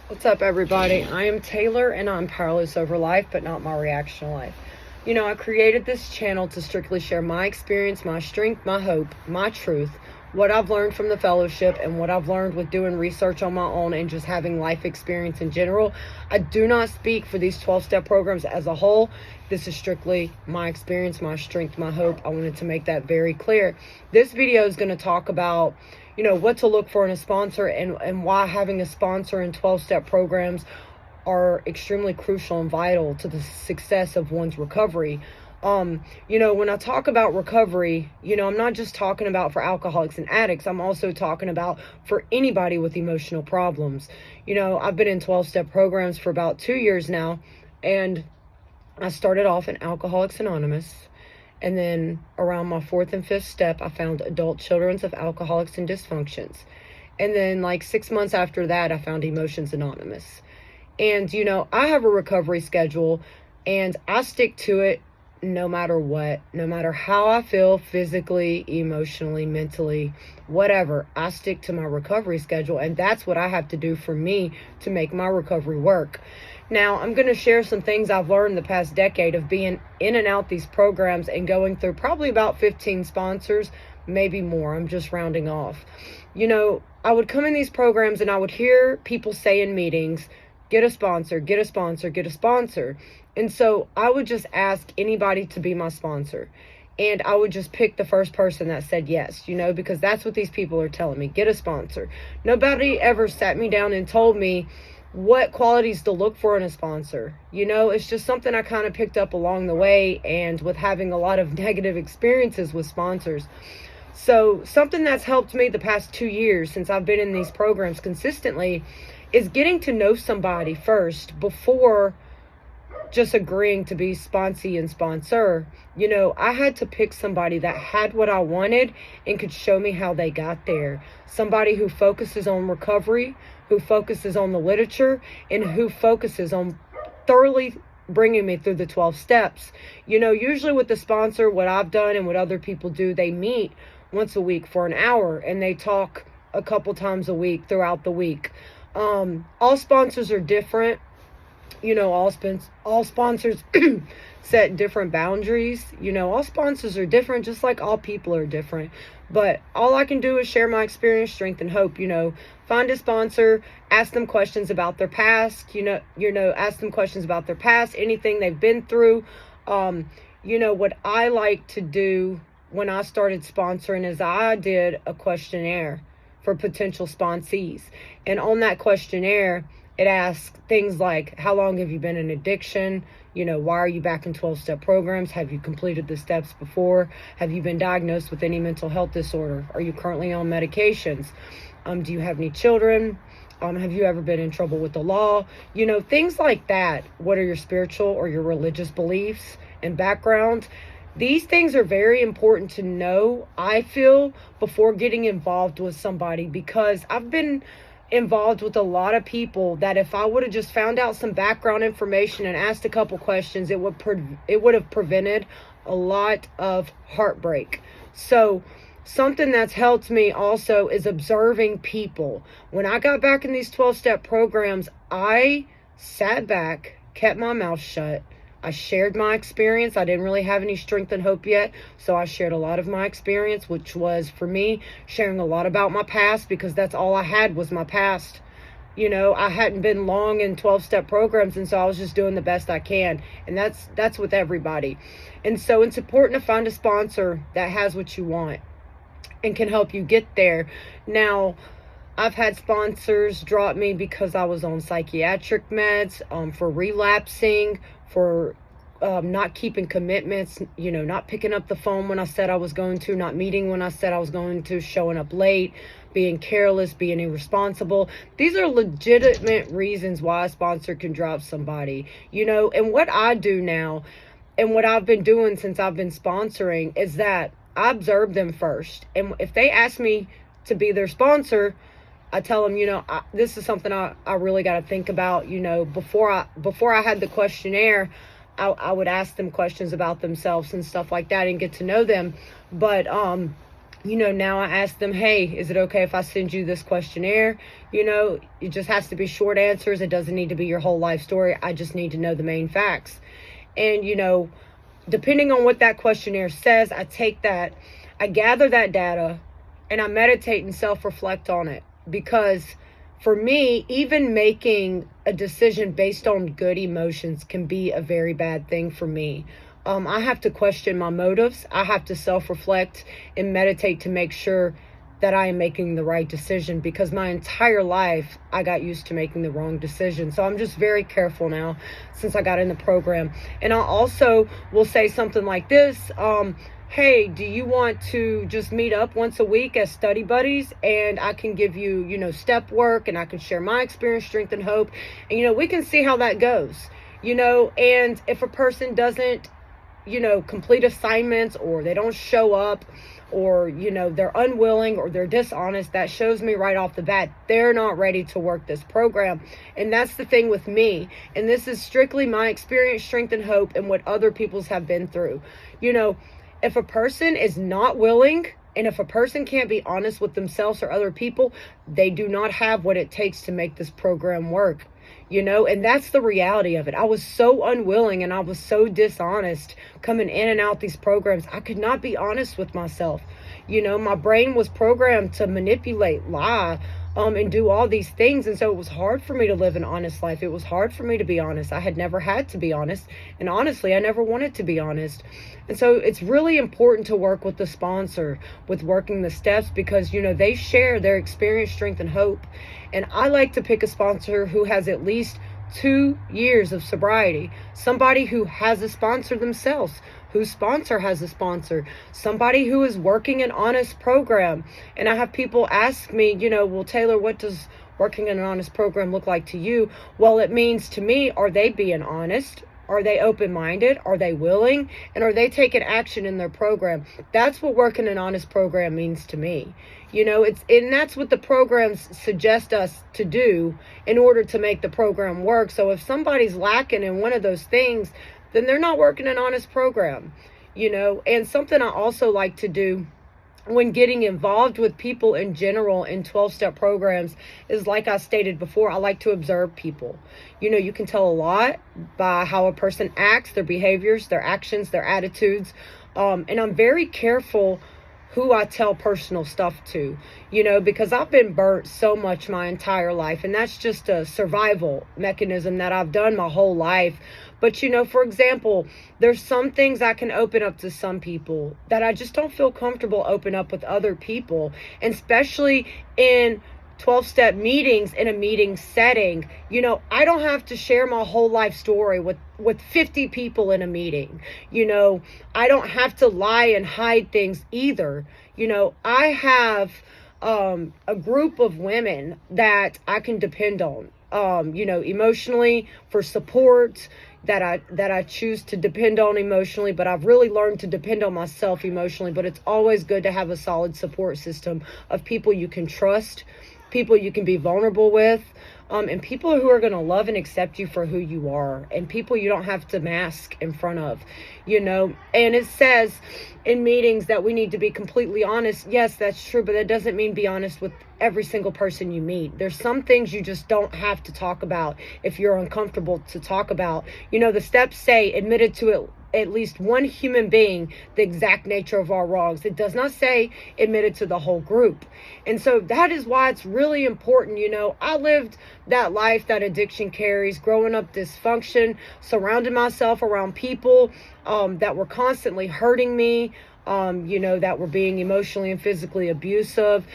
What's up, everybody? I am Taylor, and I'm powerless over life, but not my reaction to life. I created this channel to strictly share my experience, my strength, my hope, my truth, what I've learned from the fellowship, and what I've learned with doing research on my own and just having life experience in general. I do not speak for these 12-step programs as a whole. This is strictly my experience, my strength, my hope. I wanted to make that very clear. This video is going to talk about what to look for in a sponsor and why having a sponsor in 12-step programs are extremely crucial and vital to the success of one's recovery. When I talk about recovery, I'm not just talking about for alcoholics and addicts. I'm also talking about for anybody with emotional problems. I've been in 12-step programs for about 2 years now, and I started off in Alcoholics Anonymous. And then around my 4th and 5th step, I found Adult Children's of Alcoholics and Dysfunctions. And then like 6 months after that, I found Emotions Anonymous. And, I have a recovery schedule, and I stick to it no matter what, no matter how I feel physically, emotionally, mentally, whatever. I stick to my recovery schedule, and that's what I have to do for me to make my recovery work. Now, I'm going to share some things I've learned the past decade of being in and out these programs and going through probably about 15 sponsors, maybe more. I'm just rounding off. I would come in these programs and I would hear people say in meetings, get a sponsor, get a sponsor, get a sponsor. And so I would just ask anybody to be my sponsor. And I would just pick the first person that said yes, because that's what these people are telling me, get a sponsor. Nobody ever sat me down and told me what qualities to look for in a sponsor. It's just something I kind of picked up along the way and with having a lot of negative experiences with sponsors. So something that's helped me the past 2 years since I've been in these programs consistently is getting to know somebody first before just agreeing to be sponsee and sponsor. I had to pick somebody that had what I wanted and could show me how they got there. Somebody who focuses on recovery, who focuses on the literature, and who focuses on thoroughly bringing me through the 12 steps. Usually with the sponsor, what I've done and what other people do, they meet once a week for an hour and they talk a couple times a week throughout the week. All sponsors are different. All sponsors set different boundaries. All sponsors are different, just like all people are different. But all I can do is share my experience, strength, and hope. Find a sponsor, ask them questions about their past. Ask them questions about their past, anything they've been through. What I like to do when I started sponsoring is I did a questionnaire for potential sponsees, and on that questionnaire, it asks things like, how long have you been in addiction? Why are you back in 12-step programs? Have you completed the steps before? Have you been diagnosed with any mental health disorder? Are you currently on medications? Do you have any children? Have you ever been in trouble with the law? Things like that. What are your spiritual or your religious beliefs and background? These things are very important to know, I feel, before getting involved with somebody, because I've been involved with a lot of people that if I would have just found out some background information and asked a couple questions, it would have prevented a lot of heartbreak. So something that's helped me also is observing people. When I got back in these 12-step programs, I sat back, kept my mouth shut. I shared my experience. I didn't really have any strength and hope yet, so I shared a lot of my experience, which was, for me, sharing a lot about my past, because that's all I had was my past. I hadn't been long in 12-step programs, and so I was just doing the best I can, and that's with everybody. And so it's important to find a sponsor that has what you want and can help you get there. Now, I've had sponsors drop me because I was on psychiatric meds, for relapsing, for not keeping commitments, not picking up the phone when I said I was going to, not meeting when I said I was going to, showing up late, being careless, being irresponsible. These are legitimate reasons why a sponsor can drop somebody, and what I do now and what I've been doing since I've been sponsoring is that I observe them first. And if they ask me to be their sponsor, I tell them, this is something I really got to think about. Before I had the questionnaire, I would ask them questions about themselves and stuff like that and get to know them. But Now I ask them, hey, is it okay if I send you this questionnaire? It just has to be short answers. It doesn't need to be your whole life story. I just need to know the main facts. And, depending on what that questionnaire says, I take that, I gather that data, and I meditate and self-reflect on it. Because for me, even making a decision based on good emotions can be a very bad thing for me. I have to question my motives. I have to self-reflect and meditate to make sure that I am making the right decision, because my entire life I got used to making the wrong decision. So I'm just very careful now since I got in the program. And I also will say something like this. Hey, do you want to just meet up once a week as study buddies? And I can give you, step work, and I can share my experience, strength, and hope. And, we can see how that goes, and if a person doesn't, complete assignments, or they don't show up, or, they're unwilling, or they're dishonest, that shows me right off the bat they're not ready to work this program. And that's the thing with me. And this is strictly my experience, strength, and hope, and what other people's have been through. If a person is not willing, and if a person can't be honest with themselves or other people, they do not have what it takes to make this program work. And that's the reality of it. I was so unwilling, and I was so dishonest coming in and out these programs. I could not be honest with myself. My brain was programmed to manipulate, lie, and do all these things. And so it was hard for me to live an honest life. It was hard for me to be honest. I had never had to be honest. And honestly, I never wanted to be honest. And so it's really important to work with the sponsor, with working the steps, because, they share their experience, strength, and hope. And I like to pick a sponsor who has at least 2 years of sobriety, somebody who has a sponsor themselves, whose sponsor has a sponsor, somebody who is working an honest program. And I have people ask me, well, Taylor, what does working in an honest program look like to you? Well, it means to me, are they being honest? Are they open-minded? Are they willing? And are they taking action in their program? That's what working an honest program means to me. And that's what the programs suggest us to do in order to make the program work. So if somebody's lacking in one of those things, then they're not working an honest program. And something I also like to do when getting involved with people in general in 12-step programs is, like I stated before, I like to observe people. You can tell a lot by how a person acts, their behaviors, their actions, their attitudes. And I'm very careful who I tell personal stuff to, because I've been burnt so much my entire life. And that's just a survival mechanism that I've done my whole life. But, for example, there's some things I can open up to some people that I just don't feel comfortable open up with other people. And especially in 12-step meetings, in a meeting setting, I don't have to share my whole life story with 50 people in a meeting. I don't have to lie and hide things either. I have a group of women that I can depend on, emotionally, for support, that I choose to depend on emotionally. But I've really learned to depend on myself emotionally. But it's always good to have a solid support system of people you can trust, people you can be vulnerable with, and people who are going to love and accept you for who you are, and people you don't have to mask in front of, and it says in meetings that we need to be completely honest. Yes, that's true, but that doesn't mean be honest with every single person you meet. There's some things you just don't have to talk about if you're uncomfortable to talk about. The steps say admitted to it at least one human being the exact nature of our wrongs. It does not say admitted to the whole group. And so that is why it's really important. I lived that life that addiction carries, growing up dysfunction, surrounding myself around people that were constantly hurting me, that were being emotionally and physically abusive.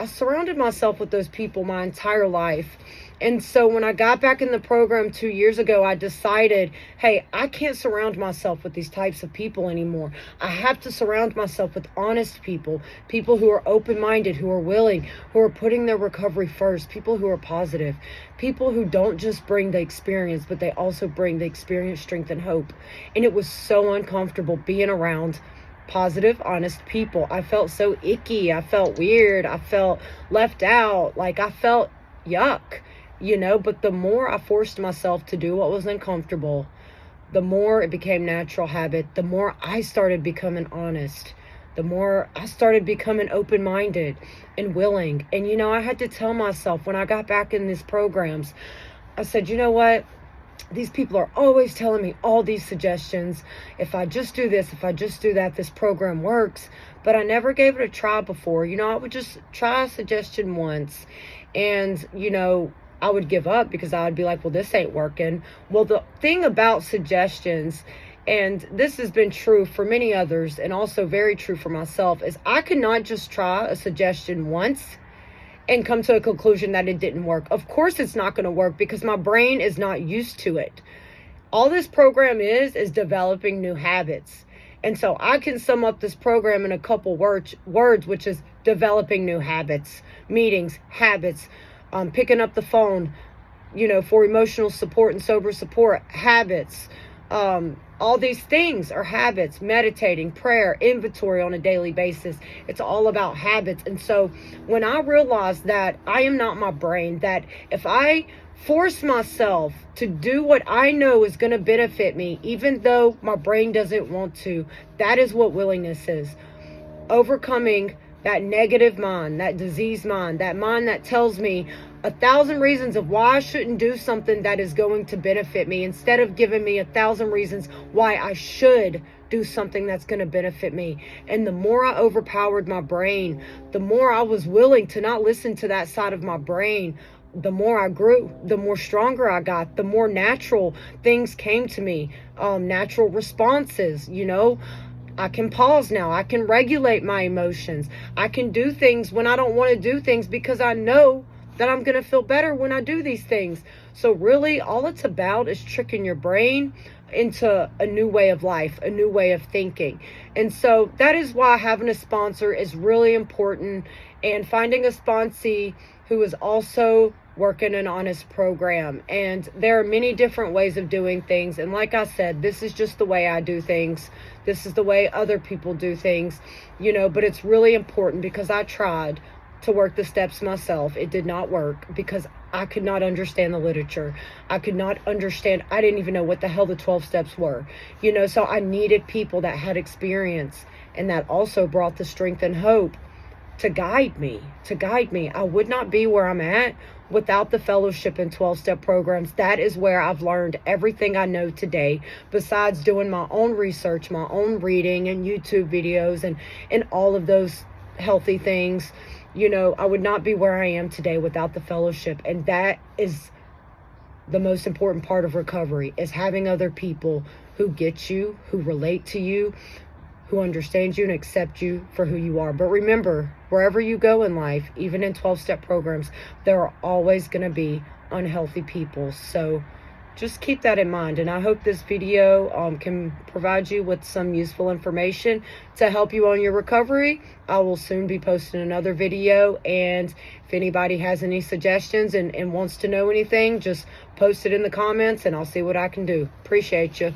I surrounded myself with those people my entire life. And so when I got back in the program 2 years ago, I decided, hey, I can't surround myself with these types of people anymore. I have to surround myself with honest people, people who are open-minded, who are willing, who are putting their recovery first, people who are positive, people who don't just bring the experience, but they also bring the experience, strength, and hope. And it was so uncomfortable being around positive, honest people. I felt so icky. I felt weird. I felt left out. Like I felt yuck. But the more I forced myself to do what was uncomfortable, the more it became natural habit, the more I started becoming honest, the more I started becoming open-minded and willing. And, I had to tell myself when I got back in these programs, I said, you know what? These people are always telling me all these suggestions. If I just do this, if I just do that, this program works. But I never gave it a try before. I would just try a suggestion once. And, I would give up because I would be like, well, this ain't working. Well, the thing about suggestions, and this has been true for many others and also very true for myself, is I could not just try a suggestion once and come to a conclusion that it didn't work. Of course it's not going to work because my brain is not used to it. All this program is developing new habits. And so I can sum up this program in a couple words, which is developing new habits, meetings, habits, picking up the phone, for emotional support and sober support, habits. All these things are habits, meditating, prayer, inventory on a daily basis. It's all about habits. And so when I realized that I am not my brain, that if I force myself to do what I know is going to benefit me, even though my brain doesn't want to, that is what willingness is. Overcoming that negative mind, that diseased mind, that mind that tells me 1,000 reasons of why I shouldn't do something that is going to benefit me, instead of giving me 1,000 reasons why I should do something that's going to benefit me. And the more I overpowered my brain, the more I was willing to not listen to that side of my brain, the more I grew, the more stronger I got, the more natural things came to me, natural responses. I can pause now. I can regulate my emotions. I can do things when I don't want to do things because I know that I'm going to feel better when I do these things. So really, all it's about is tricking your brain into a new way of life, a new way of thinking. And so that is why having a sponsor is really important, and finding a sponsee who is also working an honest program. And there are many different ways of doing things. And like I said, this is just the way I do things. This is the way other people do things, but it's really important because I tried to work the steps myself. It did not work because I could not understand the literature. I could not understand. I didn't even know what the hell the 12 steps were, so I needed people that had experience and that also brought the strength and hope to guide me. I would not be where I'm at without the fellowship and 12-step programs. That is where I've learned everything I know today, besides doing my own research, my own reading and YouTube videos and all of those healthy things. I would not be where I am today without the fellowship. And that is the most important part of recovery, is having other people who get you, who relate to you, who understand you and accept you for who you are. But remember, wherever you go in life, even in 12-step programs, there are always going to be unhealthy people. So just keep that in mind. And I hope this video can provide you with some useful information to help you on your recovery. I will soon be posting another video. And if anybody has any suggestions and wants to know anything, just post it in the comments and I'll see what I can do. Appreciate you.